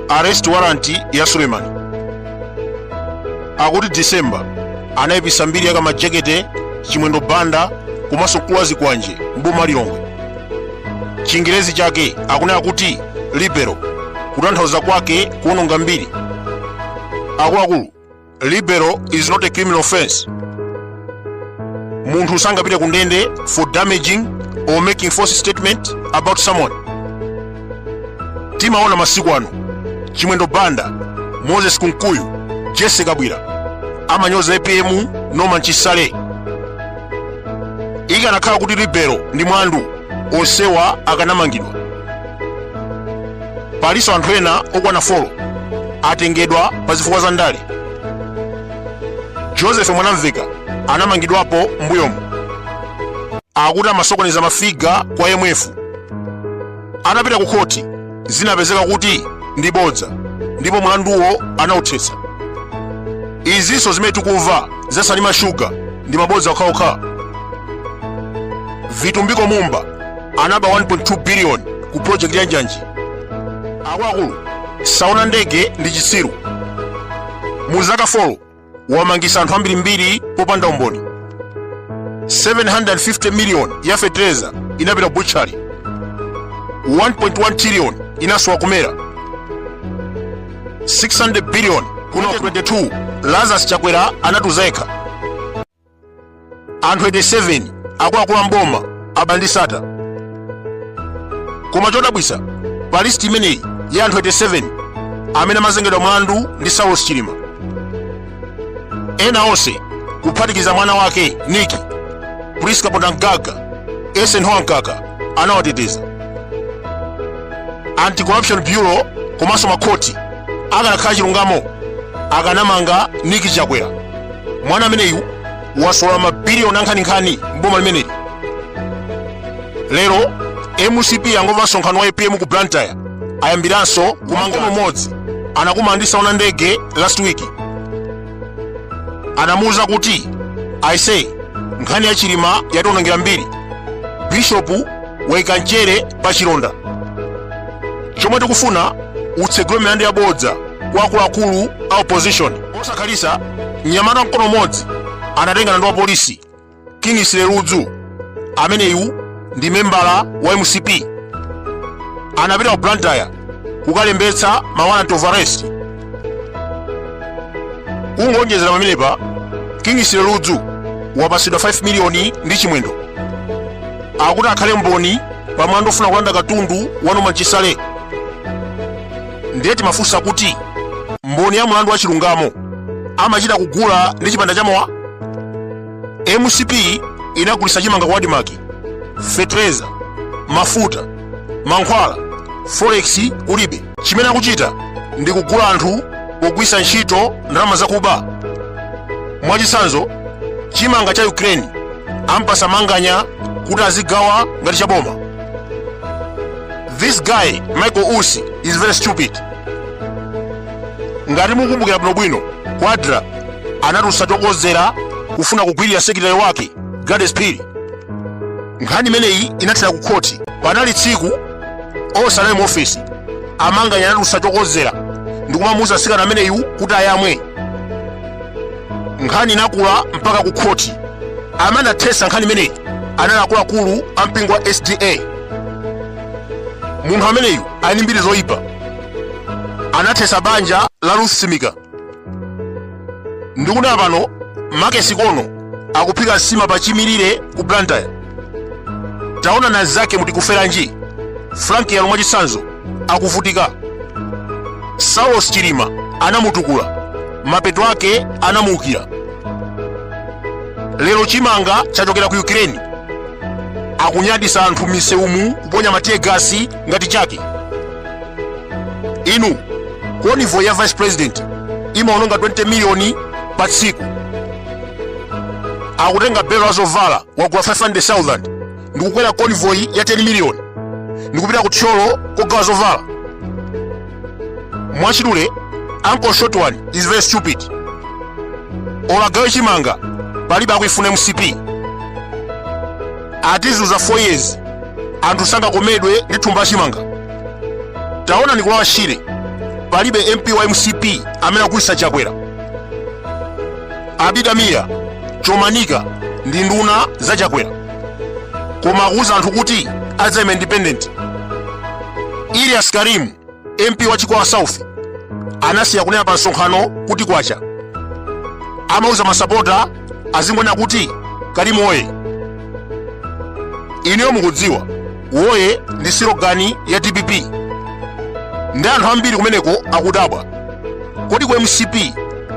arrest warrant ya Suleiman. Akuti December anayipisa mbiri yaka majekete chimwendo banda komanso kulazi kwanje mboma Lilongwe. Chingerezi chake akunena kuti libero, kutanthauza kwake kuononga mbiri. Akuluakulu, libero is not a criminal offense. Munthu sangapite ku ndende for damaging or making false statement about someone. Timaona masiku ano chimwendo banda Moses Kunkuyu, Jesse Kabwira amanyoza APM Norman Chisale. Iga nakhala kuti libero ndi mwandu onsewa akanamangidwa. Paliso anthu ena okwana 4 atengedwa pa zifukwa za ndale. Joseph Mwanamveka anamangidwapo mbuyomu. Akuti amasokoneza mafiga kwa MF. Anapita ku koti, zinapezeka kuti ndi bodza, ndipo mlanduwo anauthetsa. Izinso zimene tikumva za Salima Sugar ndi mabodza okhaokha. Vitumbiko Mumba anaba 1.2 billion ku project ya Njanji. Akuluakulu, saona ndege ndi chitsiru. Muzaka 4 wamangisa anthu ambirimbiri popanda umboni. 750 million ya fertilizer inapita butchery. 1.1 trillion inaswa kumera. 600 billion kuno 22 Lazarus Chakwera anatuzeka. Anthu 87 akuluakulu mboma abandisata. Koma chodabwisa pa list imeneyi ya anthu 87 amene amazengedwa mlandu ndi Saulos Chilima. Ena onse kuphatikiza mwana wake Niki, Priska Podangaga, Esen Hoankaka anawateteza. Anti-Corruption Bureau komanso makoti akanakhala chilungamo akanamanga Niki Chakwera. Mwana ameneyu wasowa mabiliyoni ankhaninkhani mboma limeneli. Lero MCP yangova msonkhano wa APM ku Blantyre ayambiranso kumanga umodzi anakumandisa ona ndege last week. Anamuza kuti aise nkhani ya Chilima yatonongera mbiri. Bishop waika mchere pa chilonda. Chomwe tikufuna utsegule milandu yabodza kwa akuluakulu a opposition. Osakhalisa mnyamata mkono umodzi anatenga ndi wa polisi Kingsley Ludzu ameneyu ndi membala wa MCP. Anapita ku Blantyre kukalembetsa warrant of arrest. Kungonjezera pamenepa Kingsley Ludzu wapasidwa 5 million ndi chimwendo. Akuti akhale mboni pa mlandu ofuna kulanda katundu wa Norman Chisale. Ndiye timafunsa kuti mboni ya mlandu wa chilungamo amachita kugula ndi chipanda chamowa. MCP inagulisa chimanga kwa Wadimaki, fertilizer, mafuta, mankhwala, forex kulibe. Chimene akuchita ndi kugula anthu ogwisa ntchito ndalama zakuba. Mwachisanzo chimanga cha Ukraine ampasa manganya kuti azigawa ngati chaboma. This guy Michael Usi is very stupid. Ngati mukumbukira bwinobwino Quadra anatusa chokozera kufuna kugwirira sekretary wake Gladys Phiri. Nkhani imeneyi inathera ku khoti. Panali tsiku osanayi mu ofisi amanganya anatusa chokozera ndi kumamuza sikana ameneyu kuti ayamwe. Nkhani inakula mpaka ku khoti. Amene athesa nkhani imeneyi anali akuluakulu a mpingo wa SDA. Munthu ameneyu ali mbiri zoyipa. Anathesa banja la Ruth Simika. Ndikunena pano Makesi Kono akuphika nsima pa chimirire ku Blantyre. Taona na zake mutikufera nji. Frank Yalo mwachisanzo akuvutika. Saulos Chilima anamutukula, mapeto ake anamuukira. Lero chimanga chachokera ku Ukraine akunyadisa anthu miseumu kuponya matiye gasi ngati chake. Inu convoy ya vice president imaononga 20 million pa tsiku. Akutenga belo azovala wagula 500,000 ndikukwera convoy ya 10 million ndikupita kutcholo kogawa zovala. Mwachidule Uncle Short One is very stupid. Olagawe chimanga palibe akuifuna MCP. Atizuza 4 years anthu sangakomedwe ndi thumba chimanga. Taona nikulawa shire palibe MP wa MCP amene akugulitsa Chakwera. Abidamiya Chomanika ndi nduna za Chakwera, koma akuwuza anthu kuti adzayima independent. Elias Karim MP wa Chikwawa South anasiya kunena pa msonkhano kuti kwacha. Amauza masapota azingonena kuti Karimu oye. Ineyo mukudziwa woye ndi silogani ya DPP. Ndi anthu ambiri kumeneko akudabwa kodi ku MCP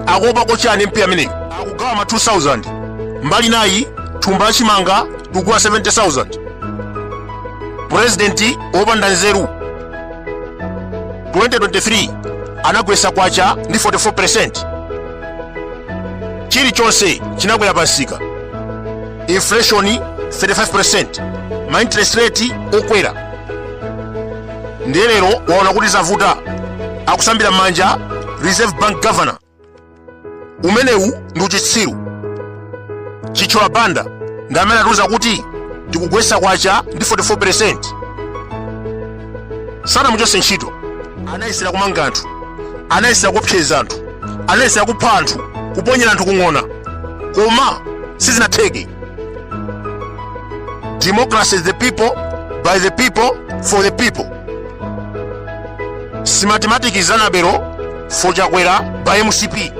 akuopa kochani MP ameneyo. Akugawa ma 2000 mbali nayi thumba lachimanga tukula 70,000. President opanda nzeru 2023 anagwesa kwacha ndi 44%. Chilichonse chinakwera pansika. Inflation 35%, ma interest rate okwera. Ndiye lero waona kuti zavuta, akusambira manja Reserve Bank Governor. Umenewu ndi uchitsiru. Chichola Banda ndi amene atiuza kuti tikugwesa kwacha ndi 44%. Sana muchose ntchito, anayesera kumanga anthu, anayesera kupseza anthu, anayesera kupha anthu, kuponyera anthu kung'ona, koma sizinatheke. Democracy is the people, by the people, for the people. Si mathematics is Zanabero for Chakwera by MCP.